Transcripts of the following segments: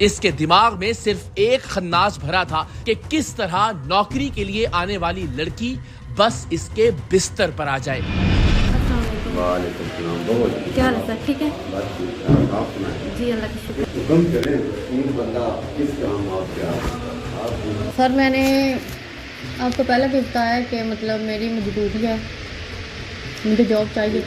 اس کے دماغ میں صرف ایک خناس بھرا تھا کہ کس طرح نوکری کے لیے آنے والی لڑکی بس اس کے بستر پر آ جائے۔ وعلیکم السلام، بہت کیا حال ہے سر؟ ٹھیک ہے بس ٹھیک ٹھاک، آپ سنائیں؟ جی اللہ کا شکر۔ حکم کریں، تین بندہ کس کام آپ کیا آپ سر میں نے آپ کو پہلے بھی بتایا کہ مطلب میری مجبوری ہے، مجھے جاب چاہیے۔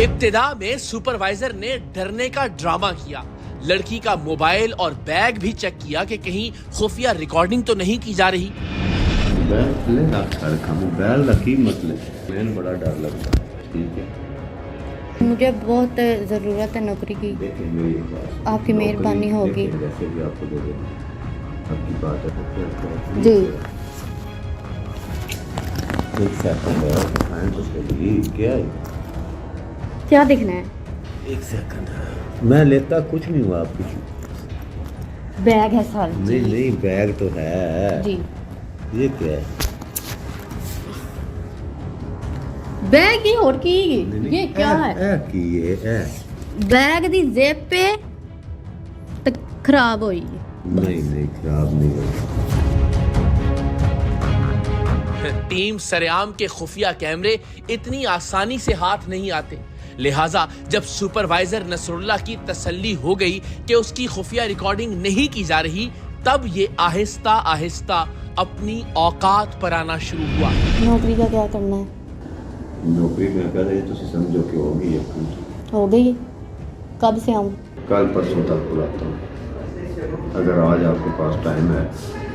ابتدا میں سپروائزر نے ڈرنے کا ڈرامہ کیا، لڑکی کا موبائل اور بیگ بھی چیک کیا کہ کہیں خفیہ ریکارڈنگ تو نہیں کی جا رہی۔ موبائل رکھی مسئلہ میں بڑا ڈر لگتا ہے، ٹھیک ہے؟ مجھے بہت ضرورت ہے نوکری کی، دیکھیں میری ایک بات، آپ کی مہربانی ہوگی۔ ویسے بھی آپ کو دے دیں، آپ کی بات ہے جی ایک سیکنڈ ہے، کھائیں تو صحیح، کیا ہے؟ کیا دیکھنا ہے؟ ایک سیکنڈ، میں لیتا کچھ نہیں ہوا آپ کی، بیگ ہے سر۔ نہیں نہیں بیگ تو ہے جی یہ کیا ہے؟ بیگ ہی اور کی یہ کیا ہے؟ کی ہے بیگ دی زیب پہ خراب ہوئی۔ نہیں نہیں خراب نہیں ہوئی۔ ٹیم سریام کے خفیہ کیمرے اتنی آسانی سے ہاتھ نہیں آتے، لہٰذا جب سپروائزر نصر اللہ کی تسلی ہو گئی کہ اس کی خفیہ ریکارڈنگ نہیں کی جا رہی، تب یہ آہستہ آہستہ اپنی اوقات پر آنا شروع ہوا۔ نوکری کا کیا کرنا ہے؟ نوکری میں کہہ رہے تھی سمجھو کہ ہوگی، ہو گئی؟ کب سے آؤں؟ کل پرسوں تک بلاتا ہوں، اگر آج آپ کے پاس ٹائم ہے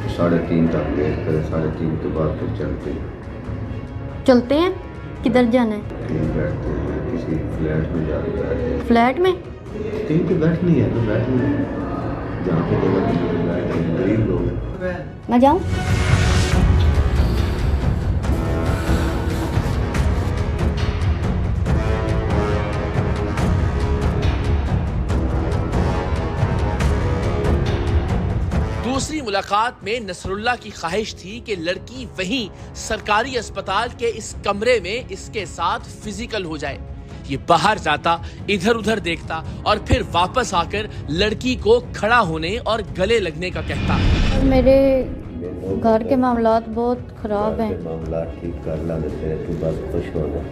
تو 3:30 تک ویٹ کریں، 3:30 کے بعد پھر چلتے ہیں۔ چلتے ہیں؟ کدھر جانا ہے؟ کہیں بیٹھتے ہیں، کسی فلیٹ میں جا کے بیٹھتے ہیں۔ فلیٹ میں؟ کہیں پہ بیٹھنی ہے تو بیٹھنی ہے، جہاں پہ جگہ ملے بیٹھیں گے، غریب لوگ ہیں۔ میں جاؤں؟ دوسری ملاقات میں نصر اللہ کی خواہش تھی کہ لڑکی وہیں سرکاری اسپتال کے اس کمرے میں اس کے ساتھ فزیکل ہو جائے۔ یہ باہر جاتا، ادھر ادھر دیکھتا اور پھر واپس آ کر لڑکی کو کھڑا ہونے اور گلے لگنے کا کہتا۔ میرے گھر کے معاملات بہت خراب ہیں۔ معاملات ٹھیک کر لا دیتے ہیں، تو بس خوش ہو جائے،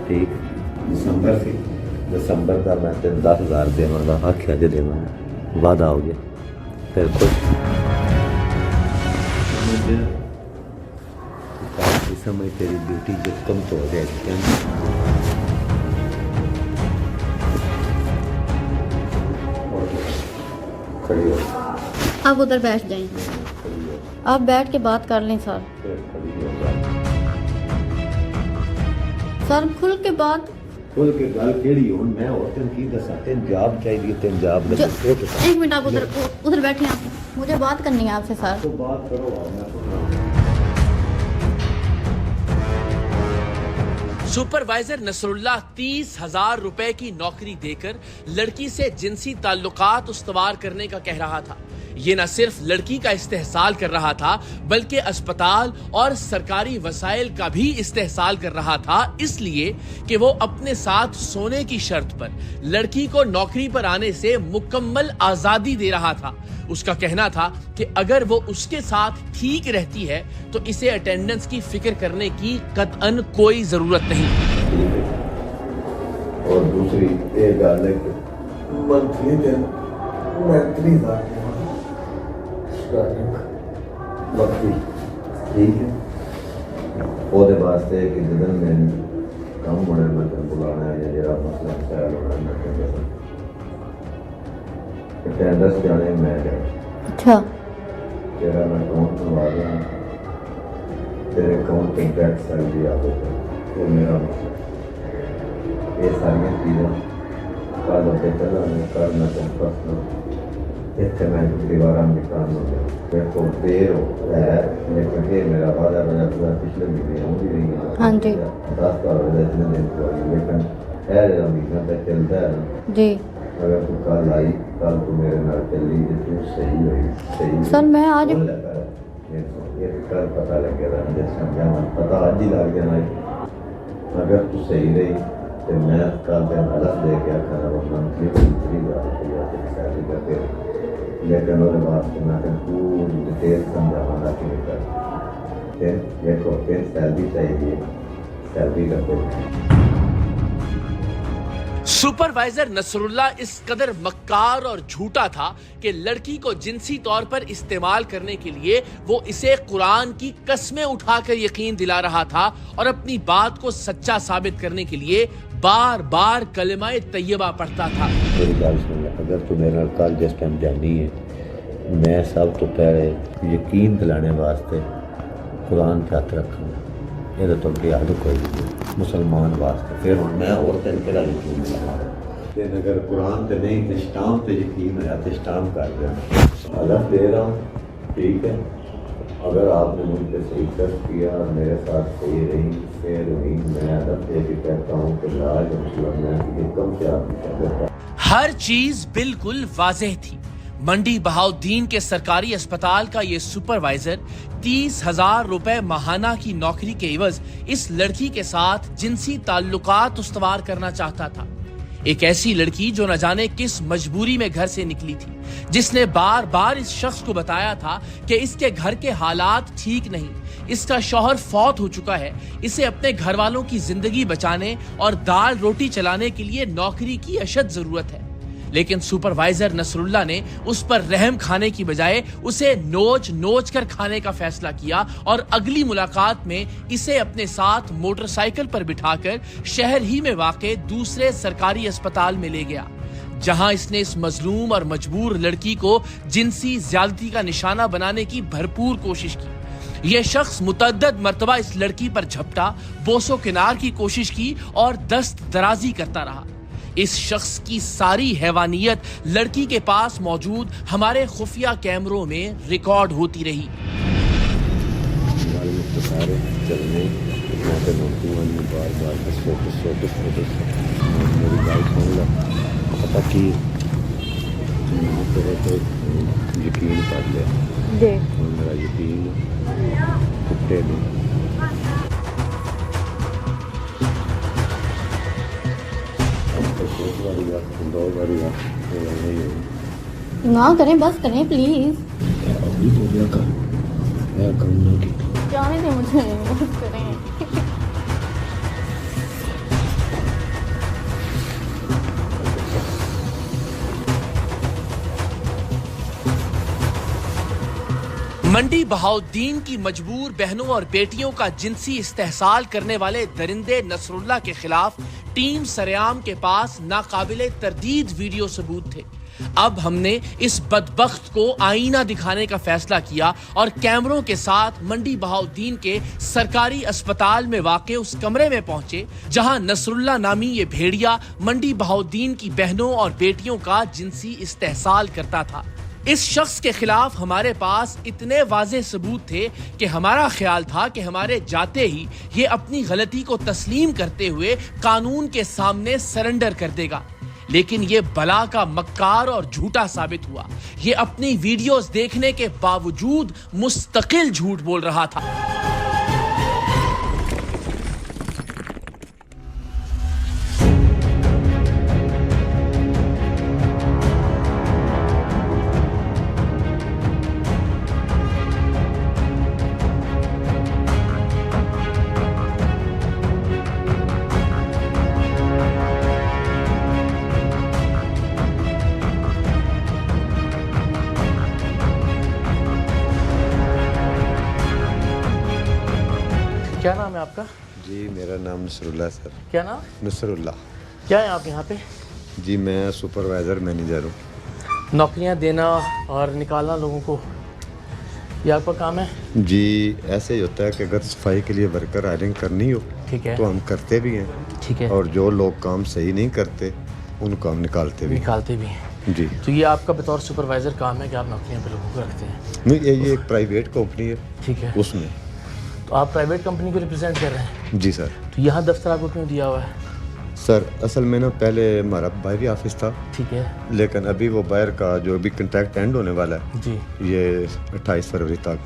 ٹھیک؟ دسمبر کا میں تین 10,000 دے گا، آخیا جی دے گا، وعدہ ہو گیا، پھر خوش سمجھ تیری ڈیوٹی جو کم تو ہو جائے گی۔ کھڑی ہو، آپ ادھر بیٹھ جائیں، آپ بیٹھ کے بات کر لیں سر۔ سر کھل کے بات، کھل کے گل کیڑی ہوں میں اور تین کی دسا، تین جاب چاہیے، تین جاب لگے، ایک منٹ آپ ادھر بیٹھیں، آپ مجھے بات کرنی ہے آپ سے سر۔ تو بات کرو، میں سپروائزر نصر اللہ 30,000 روپے کی نوکری دے کر لڑکی سے جنسی تعلقات استوار کرنے کا کہہ رہا تھا۔ یہ نہ صرف لڑکی کا استحصال کر رہا تھا بلکہ اسپتال اور سرکاری وسائل کا بھی استحصال کر رہا تھا، اس لیے کہ وہ اپنے ساتھ سونے کی شرط پر لڑکی کو نوکری پر آنے سے مکمل آزادی دے رہا تھا۔ اس کا کہنا تھا کہ اگر وہ اس کے ساتھ ٹھیک رہتی ہے تو اسے اٹینڈنس کی فکر کرنے کی قطعاً کوئی ضرورت نہیں۔ اور دوسری ایک گل ہے کہ منتھلی دن 30,000 وقتی، ٹھیک ہے؟ وہ واسطے کہ جدن میں کم ہونے میں بلانا ہے یا جا مسئلہ خیال ہونا میں اٹینڈنس جانے میں گیا، اچھا تیرا میں اکاؤنٹ بنوا دیا، تیرے اکاؤنٹ پہ ٹیکس سیلری آ گئی، وہ میرا مسئلہ۔ یہ ساری چیزیں کل ہوتے چلا میں کل میں تم پرسنل اتنے میں دیوارہ نکال ہو گیا، میرے کو دیر ہو ہے لیکن یہ میرا وعدہ بنا پورا پچھلے مہینے ہوں بھی نہیں ہے، ہاں جی 10 کا ہو جائے اتنے دن کو آئی، لیکن ہے جب مہینہ تک چلتا ہے نا، جی اگر تو کل آئی، کل تو میرے نال چلی جی تو صحیح ہوئی، صحیح سر میں آج یہ کل پتہ لگے گا، جس سمجھا پتہ آج ہی لگ جانا، اگر تو صحیح رہی تو میں کل دن حلف دے کے آخر وہ منتھلی 30,000 روپیہ سیلری کا دے، لیکن وہ بعد میں پوری ڈیٹیل سمجھاوا گا کہ پھر دیکھو پھر سیلری چاہیے، سیلری کا دے۔ سپروائزر نصر اللہ اس قدر مکار اور جھوٹا تھا کہ لڑکی کو جنسی طور پر استعمال کرنے کے لیے وہ اسے قرآن کی قسمیں اٹھا کر یقین دلا رہا تھا اور اپنی بات کو سچا ثابت کرنے کے لیے بار بار کلمہ طیبہ پڑھتا تھا۔ میری گل سن، اگر تو میرے نال کل جس ٹائم جانی ہے، میں سب تو پہلے یقین دلانے واسطے قرآن پہ ہاتھ رکھوں گا، یہ تو بڑی حد کوئی نہیں مسلمان واسطے، پھر میں اور تین کہڑا یقین دلاواں؟ لیکن اگر قرآن پہ نہیں تو اسٹامپ پہ یقین ہوا تو اسٹامپ کر دینا۔ حلف دے رہا ہوں، ٹھیک ہے، اگر آپ نے مجھ پہ صحیح ٹرسٹ کیا اور میرے ساتھ صحیح رہی، پھر وہی میں حلف دے کے کہتا ہوں کہ لا الہ الا اللہ کی کم سے آپ کی قدر۔ ہر چیز بالکل واضح تھی۔ منڈی بہاؤالدین کے سرکاری اسپتال کا یہ سپروائزر 30,000 روپے ماہانہ کی نوکری کے عوض اس لڑکی کے ساتھ جنسی تعلقات استوار کرنا چاہتا تھا۔ ایک ایسی لڑکی جو نہ جانے کس مجبوری میں گھر سے نکلی تھی، جس نے بار بار اس شخص کو بتایا تھا کہ اس کے گھر کے حالات ٹھیک نہیں، اس کا شوہر فوت ہو چکا ہے، اسے اپنے گھر والوں کی زندگی بچانے اور دال روٹی چلانے کے لیے نوکری کی اشد ضرورت ہے۔ لیکن سپروائزر نصر اللہ نے اس پر رحم کھانے کی بجائے اسے نوچ نوچ کر کھانے کا فیصلہ کیا اور اگلی ملاقات میں اسے اپنے ساتھ موٹر سائیکل پر بٹھا کر شہر ہی میں واقع دوسرے سرکاری اسپتال میں لے گیا، جہاں اس نے اس مظلوم اور مجبور لڑکی کو جنسی زیادتی کا نشانہ بنانے کی بھرپور کوشش کی۔ یہ شخص متعدد مرتبہ اس لڑکی پر جھپٹا، بوس و کنار کی کوشش کی اور دست درازی کرتا رہا۔ اس شخص کی ساری حیوانیت لڑکی کے پاس موجود ہمارے خفیہ کیمروں میں ریکارڈ ہوتی رہی۔ یقین کر لیا، میرا یقین ٹوٹے نہیں۔ نہ کریں، بس کریں پلیز، جانے دیں مجھے، بس کریں۔ منڈی بہاؤالدین کی مجبور بہنوں اور بیٹیوں کا جنسی استحصال کرنے والے درندے نصر اللہ کے خلاف ٹیم سریام کے پاس ناقابل تردید ویڈیو ثبوت تھے۔ اب ہم نے اس بدبخت کو آئینہ دکھانے کا فیصلہ کیا اور کیمروں کے ساتھ منڈی بہاؤالدین کے سرکاری اسپتال میں واقع اس کمرے میں پہنچے جہاں نصر اللہ نامی یہ بھیڑیا منڈی بہاؤالدین کی بہنوں اور بیٹیوں کا جنسی استحصال کرتا تھا۔ اس شخص کے خلاف ہمارے پاس اتنے واضح ثبوت تھے کہ ہمارا خیال تھا کہ ہمارے جاتے ہی یہ اپنی غلطی کو تسلیم کرتے ہوئے قانون کے سامنے سرنڈر کر دے گا، لیکن یہ بلا کا مکار اور جھوٹا ثابت ہوا۔ یہ اپنی ویڈیوز دیکھنے کے باوجود مستقل جھوٹ بول رہا تھا۔ کیا نام ہے آپ کا؟ جی میرا نام نصر اللہ سر۔ کیا نام؟ نصر اللہ۔ کیا ہے آپ یہاں پہ؟ جی میں سپروائزر مینیجر ہوں۔ نوکریاں دینا اور نکالنا لوگوں کو، یہ آپ کا کام ہے؟ جی ایسے ہی ہوتا ہے کہ اگر صفائی کے لیے ورکر ہائرنگ کرنی ہو ٹھیک ہے، تو ہم کرتے بھی ہیں، ٹھیک ہے، اور جو لوگ کام صحیح نہیں کرتے ان کو ہم نکالتے بھی ہیں۔ نکالتے بھی ہیں۔ جی تو یہ آپ کا بطور سپروائزر کام ہے کہ آپ نوکریاں پہ لوگوں کو رکھتے ہیں؟ نہیں، یہ ایک پرائیویٹ کمپنی ہے، ٹھیک ہے، اس میں۔ تو آپ پرائیویٹ کمپنی کو ریپرزینٹ کر رہے ہیں؟ جی سر۔ تو یہاں دفتر آپ کو کیوں دیا ہوا ہے؟ سر اصل میں نا پہلے ہمارا باہری آفس تھا، ٹھیک ہے، لیکن ابھی وہ باہر کا جو ابھی کنٹریکٹ اینڈ ہونے والا ہے جی، یہ 28 فروری تک۔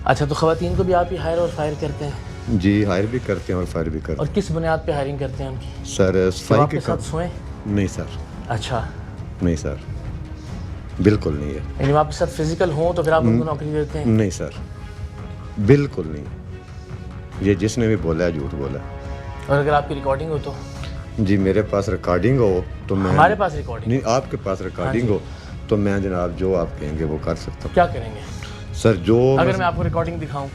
اچھا، تو خواتین کو بھی آپ ہی ہائر اور فائر کرتے ہیں؟ جی ہائر بھی کرتے ہیں اور فائر بھی کرتے اور کس بنیاد پہ ہائرنگ کرتے ہیں ان کی؟ ہیں سر تو صفائی آپ کے کے ساتھ سوئیں؟ نہیں سر، اچھا، نہیں سر، بالکل نہیں ہے، یعنی وہ آپ کے ساتھ فزیکل ہوں تو پھر آپ ان کو نوکری دیتے ہیں؟ نہیں سر، بالکل نہیں، یہ جس نے بھی بولا ہے جھوٹ بولا ہے۔ اور اگر آپ کی ریکارڈنگ ہو تو؟ جی میرے پاس ریکارڈنگ ہو تو میں، ہمارے پاس ریکارڈنگ نہیں آپ کے پاس ریکارڈنگ ہو تو میں جناب جو آپ کہیں گے وہ کر سکتا ہوں۔ کیا کریں گے سر جو اگر میں آپ کو ریکارڈنگ دکھاؤں؟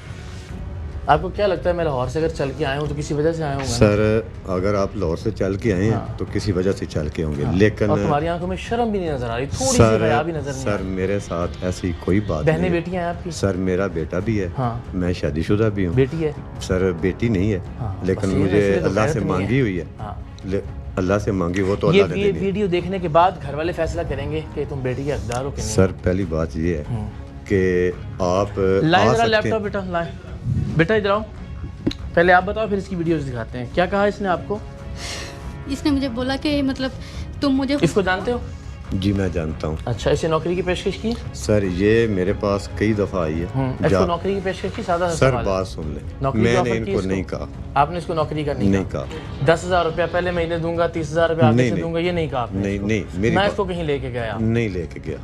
آپ کو کیا لگتا ہے میں لاہور سے اگر چل کے آیا ہوں تو کسی وجہ سے آیا ہوں؟ سر اگر آپ لاہور سے چل کے آئے ہیں تو کسی وجہ سے چل کے ہوں گے، لیکن اور تمہاری آنکھوں میں شرم بھی نہیں نظر آ رہی، تھوڑی سی حیا بھی نظر نہیں آ سر رہی؟ میرے ساتھ ایسی کوئی بات بہنیں نہیں ہے بیٹیاں ہیں آپ کی؟ سر، میرا بیٹا بھی ہے، ہاں، میں شادی شدہ بھی ہوں، بیٹی ہے؟ سر بیٹی نہیں ہے، لیکن بس یہ مجھے ایسے تو اللہ غیرت سے نہیں ہے۔ مانگی ہوئی ہے، ہاں، اللہ سے مانگی، وہ تو اللہ نے یہ دینی ہے۔ ویڈیو دیکھنے کے بعد گھر والے فیصلہ کریں گے کہ تم بیٹی کے حقدار ہو کہ نہیں؟ سر پہلی بات یہ ہے کہ آپ لائیں آ ذرا سکتے لیپ ٹاپ، ہیں، بیٹا لائیں، بیٹا ادھر آؤ، پہلے آپ بتاؤ پھر اس کی ویڈیوز دکھاتے ہیں۔ کیا کہا اس نے آپ کو؟ اس نے مجھے بولا کہ مطلب تم مجھے اس کو جانتے ہو؟ جی میں جانتا ہوں اچھا، اسے نوکری کی پیشکش کی؟ سر، یہ میرے پاس کئی دفعہ آئی ہے اس کو نوکری کی پیشکش کی؟ سادہ سر سوال ہے۔ بات سن لیں، نوکری میں کی نے آفر ان کی کو اس نہیں کہا، آپ نے اس کو نوکری کا نہیں کہا، 10,000 روپیہ پہلے مہینے دوں گا، 30,000 روپیہ آگے سے نہیں، دوں گا، یہ نہیں کہا آپ نے؟ نہیں نہیں میری میں اس کو کہیں لے کے گیا؟ نہیں لے کے گیا،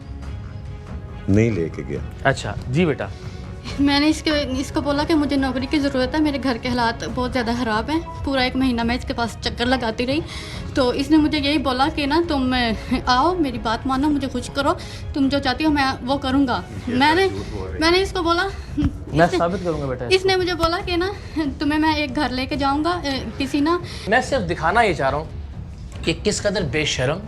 نہیں لے کے گیا۔ اچھا جی بیٹا، میں نے اس کو بولا کہ مجھے نوکری کی ضرورت ہے، میرے گھر کے حالات بہت زیادہ خراب ہیں، پورا 1 مہینہ میں اس کے پاس چکر لگاتی رہی، تو اس نے مجھے یہی بولا کہ نا تم آؤ، میری بات مانو، مجھے خوش کرو، تم جو چاہتی ہو میں وہ کروں گا۔ میں نے اس کو بولا، میں ثابت کروں گا بیٹا۔ اس نے مجھے بولا کہ نا تمہیں میں ایک گھر لے کے جاؤں گا، کسی نا، میں صرف دکھانا یہ چاہ رہا ہوں کہ کس قدر بے شرم،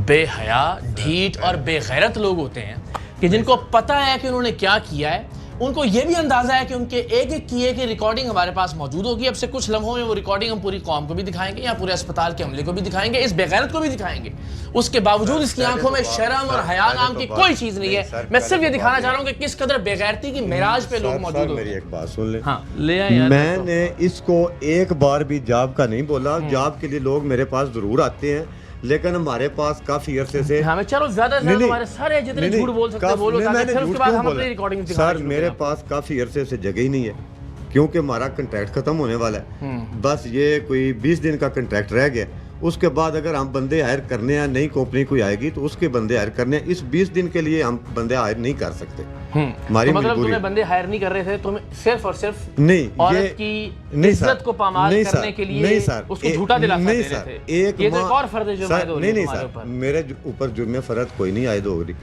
بے حیا، ڈھیٹ اور بے غیرت لوگ ہوتے ہیں کہ جن کو پتہ ہے کہ انہوں نے کیا کیا ہے، ان کو یہ بھی اندازہ ہے کہ ان کے ایک ایک کیے کی ریکارڈنگ ہمارے پاس موجود ہوگی۔ اب سے کچھ لمحوں میں وہ ریکارڈنگ ہم پوری قوم کو بھی دکھائیں گے، یا پورے اسپتال کے عملے کو بھی دکھائیں گے، اس بے غیرت کو بھی دکھائیں گے۔ اس کے باوجود اس کی آنکھوں میں شرم اور حیا نام کی کوئی چیز نہیں ہے۔ میں صرف یہ دکھانا چاہ رہا ہوں کہ کس قدر بے غیرتی کی معراج پہ لوگ موجود ہوتے میری ہیں۔ ایک بات سن لیں، ہاں لے آئے یار، میں نے اس کو ایک بار بھی جاب کا نہیں بولا، جاب کے لیے لوگ میرے پاس ضرور آتے ہیں، لیکن ہمارے پاس کافی عرصے سے ہمیں چلو زیادہ سے زیادہ ہمارے سارے جتنے جھوٹ بول سکتے ہیں بولو، تاکہ پھر اس کے بعد ہم اپنی ریکارڈنگ دکھائیں گے۔ سر میرے پاس کافی عرصے سے جگہ ہی نہیں ہے، کیونکہ ہمارا کنٹریکٹ ختم ہونے والا ہے، بس یہ کوئی 20 دن کا کنٹریکٹ رہ گیا، اس کے بعد اگر ہم بندے ہائر کرنے ہیں، نئی کمپنی کوئی آئے گی تو اس کے بندے ہائر کرنے ہیں، اس 20 دن کے لیے ہم بندے ہائر نہیں کر سکتے، ہماری مطلب مجبوری۔ تمہیں بندے ہائر نہیں کر رہے تھے، تم صرف اور صرف نہیں، عورت کی عزت کو پامال کرنے کے لیے اس کو جھوٹا دلاسا دے رہے تھے۔ یہ تو ایک اور فرد جرم عائد ہو رہی ہے تمہارے اوپر۔ میرے اوپر جرم فرد کوئی نہیں عائد ہو رہی،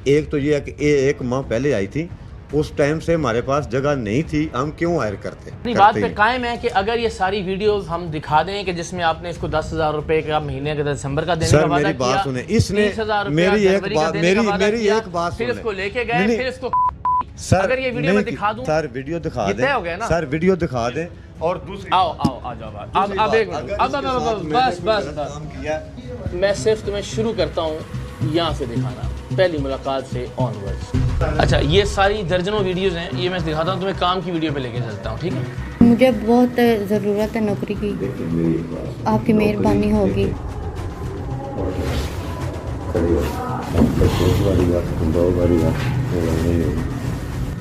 ایک تو یہ ہے کہ 1 ماہ پہلے آئی تھی، اس ٹائم سے ہمارے پاس جگہ نہیں تھی، ہم کیوں ہائر کرتے؟ اپنی بات پہ قائم ہے کہ اگر یہ ساری ویڈیوز ہم دکھا دیں کہ جس میں آپ نے اس کو 10,000 روپے کا مہینے کا دسمبر کا دینے کا وعدہ کیا، میری بات سنیں، اس نے 30,000 روپے میری ایک جنوری کا بات دینے کا وعدہ میری کیا، ایک بات پھر اس سنیں، کو لے کے گئے، پھر اس کو سر اگر یہ ویڈیو میں دکھا دوں، سر ویڈیو دکھا یہ دیں، طے ہو گیا نا؟ سر ویڈیو دکھا دیں، اور دوسری آؤ آ جاؤ اب ایک منٹ، اب بس میں صرف تمہیں شروع کرتا ہوں یہاں سے دکھانا، پہلی ملاقات سے آن ورڈ۔ اچھا یہ ساری درجنوں ویڈیوز ہیں، یہ میں دکھاتا ہوں تمہیں، کام کی ویڈیو پہ لے کے چلتا ہوں، ٹھیک ہے؟ مجھے بہت ضرورت ہے نوکری کی، آپ کی مہربانی ہوگی۔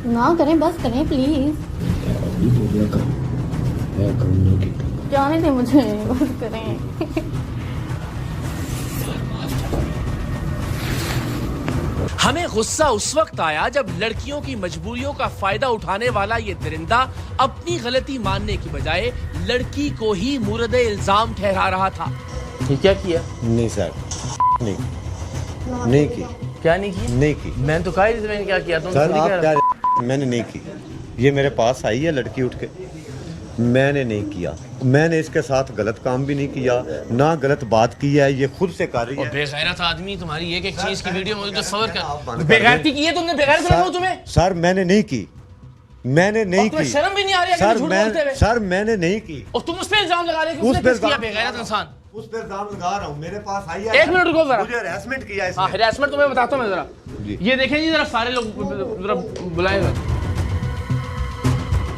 نہ کریں، بس کریں پلیز، جانے دیں مجھے، بس کریں۔ ہمیں غصہ اس وقت آیا جب لڑکیوں کی مجبوریوں کا فائدہ اٹھانے والا یہ درندہ اپنی غلطی ماننے کی بجائے لڑکی کو ہی مورد الزام ٹھہرا رہا تھا۔ یہ کیا کیا؟ نہیں سر، نہیں کی، کیا نہیں کی؟ نہیں کی میں تو کہا ہی میں نے کیا کیا، تم سر، خود ہی آپ کہہ کیا رہے میں نے نہیں کی، یہ میرے پاس آئی ہے لڑکی اٹھ کے، میں نے نہیں کیا، میں نے اس کے ساتھ غلط کام بھی نہیں کیا، نہ غلط بات کی ہے، یہ خود سے کر رہی ہے۔ بے غیرت آدمی، تمہاری ایک ایک چیز کی ویڈیو مجھے تصور کر، بے غیرتی کی ہے تم نے، بے غیرت لگا تمہیں؟ سر میں نے نہیں کی، میں نے نہیں تمہیں کی، شرم بھی نہیں آ رہی ہے کہ جھوٹ بولتے ہوئے؟ سر میں نے نہیں کی، اور تم اس پہ الزام لگا رہے کہ اس نے کس کیا؟ بے غیرت انسان، اس پہ الزام لگا رہا ہوں، میرے پاس آئی ہے، ایک منٹ رکو ذرا، مجھے ہراسمنٹ کیا اس ہاں نے۔ ہراسمنٹ تمہیں بتاتا ہوں میں ذرا، یہ دیکھیں جی ذرا سارے لوگ ذرا بلائیں ذرا۔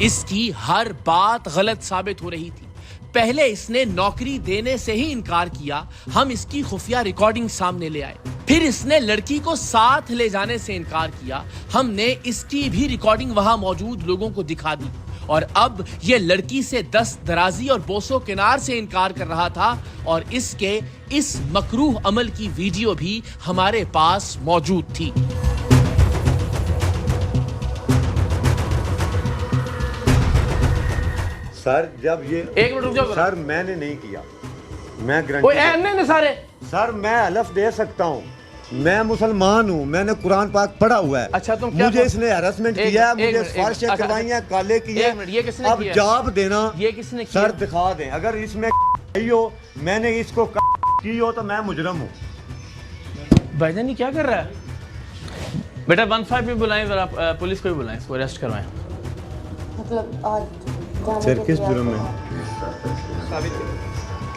اس کی ہر بات غلط ثابت ہو رہی تھی۔ پہلے اس نے نوکری دینے سے ہی انکار کیا، ہم اس کی خفیہ ریکارڈنگ سامنے لے آئے۔ پھر اس نے لڑکی کو ساتھ لے جانے سے انکار کیا، ہم نے اس کی بھی ریکارڈنگ وہاں موجود لوگوں کو دکھا دی۔ اور اب یہ لڑکی سے دست درازی اور بوسو کنار سے انکار کر رہا تھا اور اس کے اس مکروہ عمل کی ویڈیو بھی ہمارے پاس موجود تھی. سر جب یہ ایک منٹ رک جاؤ سر میں نے نہیں کیا, میں کوئی نہیں سارے سر میں حلف دے سکتا ہوں, میں مسلمان ہوں, میں نے قرآن پاک پڑھا ہوا ہے. اچھا تم کیا مجھے اس نے ہراسمنٹ کیا ہے, مجھے سفارشیں کروائی ہیں, کالے کیے. یہ کس نے اب کیا؟ جاب دینا یہ کس نے کیا؟ سر دکھا دیں, اگر اس میں ہو میں نے اس کو کی ہو تو میں مجرم ہوں. بھائی جان یہ کیا کر رہا ہے؟ بیٹا 15 پہ بلائیں, ذرا پولیس کو بھی بلائیں, اس کو اریسٹ کروائیں. مطلب آج سر کس جرم میں؟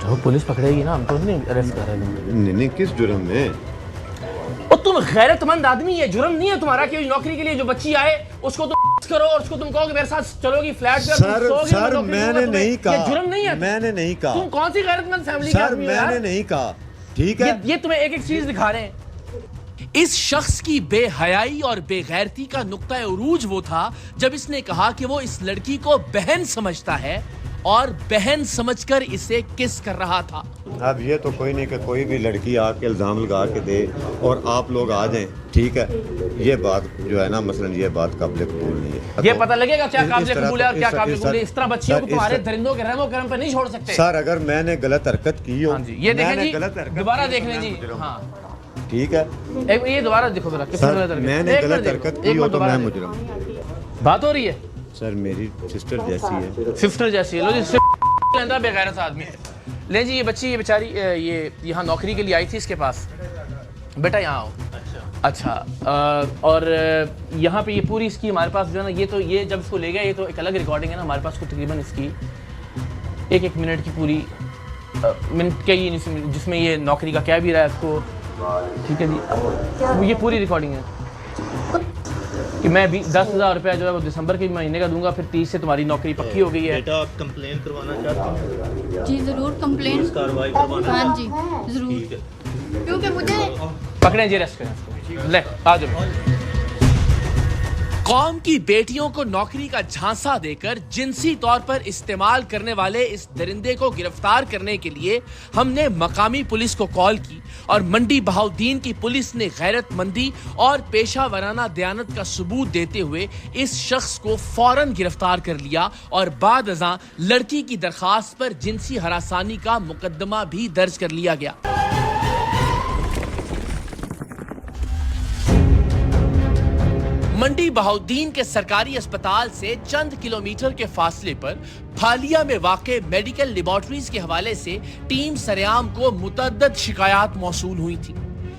وہ پولیس پکڑے گی نا, ہم تو نہیں اریسٹ کر رہے ہیں. نہیں کس جرم میں؟ اور تم غیرت مند آدمی, یہ جرم نہیں ہے تمہارا کہ نوکری کے لیے جو بچی آئے اس کو تم کرو اور اس کو تم کہو کہ میرے ساتھ چلو گی فلیٹ پہ, سر میں نے نہیں کہا, یہ جرم نہیں ہے. میں نے نہیں کہا. تم کون سی غیرت مند فیملی کے آدمی ہو یار؟ میں نے نہیں کہا. ٹھیک ہے, یہ تمہیں ایک ایک چیز دکھا رہے ہیں. اس شخص کی بے حیائی اور بے غیرتی کا نقطہ عروج وہ تھا جب اس نے کہا کہ وہ اس لڑکی کو بہن سمجھتا ہے اور بہن سمجھ کر اسے کس کر رہا تھا. اب یہ تو کوئی نہیں کہ کوئی بھی لڑکی آ کے الزام لگا کے دے اور آپ لوگ آ جائیں. ٹھیک ہے, یہ بات جو ہے نا مثلا یہ بات قابل قبول نہیں ہے. یہ پتہ لگے گا کیا قابل قبول ہے اور کیا قابل قبول ہے. اس طرح بچیوں کو تمہارے درندوں کے رحم و کرم پہ نہیں چھوڑ سکتے. سر اگر میں نے غلط حرکت کی ہو, یہ دیکھیں جی, دوبارہ دیکھ لیں جی. ہاں ٹھیک ہے, یہ دوبارہ دیکھو ذرا کس طرح غلط حرکت. میں نے غلط حرکت کی ہو تو میں مجرم ہوں. بات ہو رہی ہے سر میری سسٹر جیسی ہے. سسٹر جیسی ہے. لو جی لیندہ بے غیرت آدمی ہے. لیں جی, یہ بچی یہ بیچاری یہ یہاں نوکری کے لیے آئی تھی اس کے پاس. بیٹا یہاں آؤ. اچھا اور یہاں پہ یہ پوری اس کی ہمارے پاس جو ہے نا, یہ تو یہ جب اس کو لے گیا, یہ تو ایک الگ ریکارڈنگ ہے نا ہمارے پاس کو تقریباً اس کی ایک منٹ کی پوری منٹ کے جس میں یہ نوکری کا کیا بھی رہا ہے اس کو. ٹھیک ہے جی, یہ پوری ریکارڈنگ ہے کہ میں 10,000 روپیہ جو ہے وہ دسمبر کے مہینے کا دوں گا, پھر 30 سے تمہاری نوکری پکی ہو گئی ہے. بیٹا آپ کمپلین کروانا چاہتے ہیں؟ جی ضرور کمپلین کارروائی کروانا. ہاں جی ضرور, کیونکہ مجھے پکڑیں جی, ریسٹ کریں اس کو. لے آ جاؤ. قوم کی بیٹیوں کو نوکری کا جھانسا دے کر جنسی طور پر استعمال کرنے والے اس درندے کو گرفتار کرنے کے لیے ہم نے مقامی پولیس کو کال کی اور منڈی بہاؤدین کی پولیس نے غیرت مندی اور پیشہ ورانہ دیانت کا ثبوت دیتے ہوئے اس شخص کو فوراً گرفتار کر لیا اور بعد ازاں لڑکی کی درخواست پر جنسی ہراسانی کا مقدمہ بھی درج کر لیا گیا. منڈی بہاؤدین کے سرکاری اسپتال سے چند کلومیٹر کے فاصلے پر پھالیا میں واقع میڈیکل لیبارٹریز کے حوالے سے ٹیم سریام کو متعدد شکایات موصول ہوئی تھی.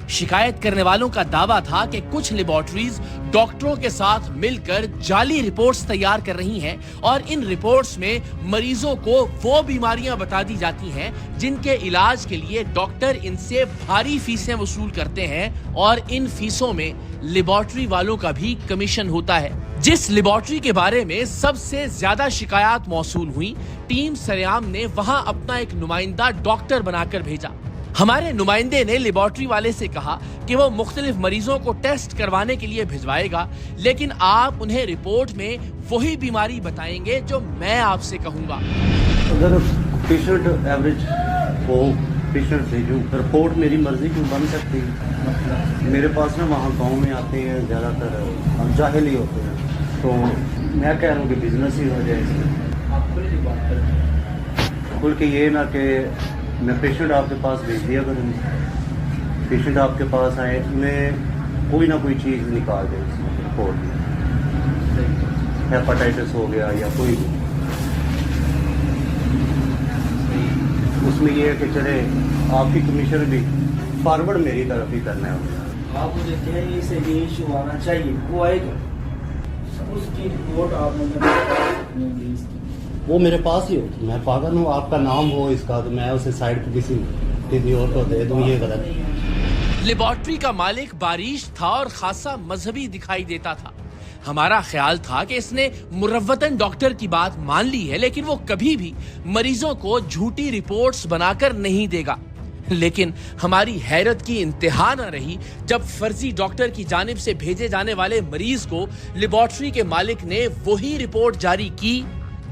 شکایت کرنے والوں کا دعویٰ تھا کہ کچھ لیبارٹریز ڈاکٹروں کے ساتھ مل کر جعلی رپورٹس تیار کر رہی ہیں اور ان رپورٹس میں مریضوں کو وہ بیماریاں بتا دی جاتی ہیں جن کے علاج کے لیے ڈاکٹر ان سے بھاری فیسیں وصول کرتے ہیں اور ان فیسوں میں لیبارٹری والوں کا بھی کمیشن ہوتا ہے. جس لیبارٹری کے بارے میں سب سے زیادہ شکایات موصول ہوئی, ٹیم سریام نے وہاں اپنا ایک نمائندہ ڈاکٹر بنا کر بھیجا. ہمارے نمائندے نے لیبارٹری والے سے کہا کہ وہ مختلف مریضوں کو ٹیسٹ کروانے کے لیے بھجوائے گا, لیکن آپ انہیں رپورٹ میں وہی بیماری بتائیں گے جو میں آپ سے کہوں گا. اگر پیشنٹ ایوریج ہو, پیشنٹ سے جو رپورٹ میری مرضی کی بن سکتی ہے. میرے پاس نا وہاں گاؤں میں آتے ہیں زیادہ تر ہم جاہل ہی ہوتے ہیں, تو میں کہہ رہا ہوں کہ بزنس ہی ہو جائے اس میں. کھل کے یہ نہ کہ میں پیشنٹ آپ کے پاس بھیج دیا کروں, پیشنٹ آپ کے پاس آئے میں کوئی نہ کوئی چیز نکال دیں اس میں رپورٹ میں, ہیپاٹائٹس ہو گیا یا کوئی بھی. اس میں یہ ہے کہ چلے آپ کی کمیشن بھی فارورڈ میری طرف ہی کرنا ہے. آپ مجھے کہیں سے یہ ایشو آنا چاہیے, وہ آئے گا, اس کی رپورٹ آپ مجھے وہ میرے پاس ہی ہوتی. میں پاگل ہوں, آپ کا نام ہو اس کا تو میں اسے سائڈ پہ کسی اور کو دے دوں, یہ غلط ہے. لیبارٹری کا مالک باریش تھا اور خاصا مذہبی دکھائی دیتا تھا. ہمارا خیال تھا کہ اس نے مروتاً ڈاکٹر کی بات مان لی ہے, لیکن وہ کبھی بھی مریضوں کو جھوٹی رپورٹس بنا کر نہیں دے گا. لیکن ہماری حیرت کی انتہا نہ رہی جب فرضی ڈاکٹر کی جانب سے بھیجے جانے والے مریض کو لیبارٹری کے مالک نے وہی رپورٹ جاری کی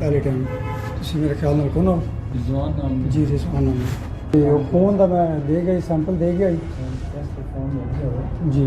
ਪਹਿਲੇ ਟਾਈਮ ਤੁਸੀਂ ਮੇਰੇ ਖਿਆਲ ਨਾਲ ਕੋ ਨਾ ਰਿਜ਼ਵਾਨ ਨਾਮ ਜੀ ਰਿਜ਼ਵਾਨ ਨਾਮ ਤੇ ਉਹ ਫੋਨ ਦਾ ਮੈਂ ਦੇ ਗਿਆ ਸੈਂਪਲ ਦੇ ਗਿਆ ਜੀ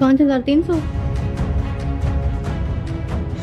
5,300।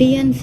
DNC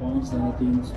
500-300।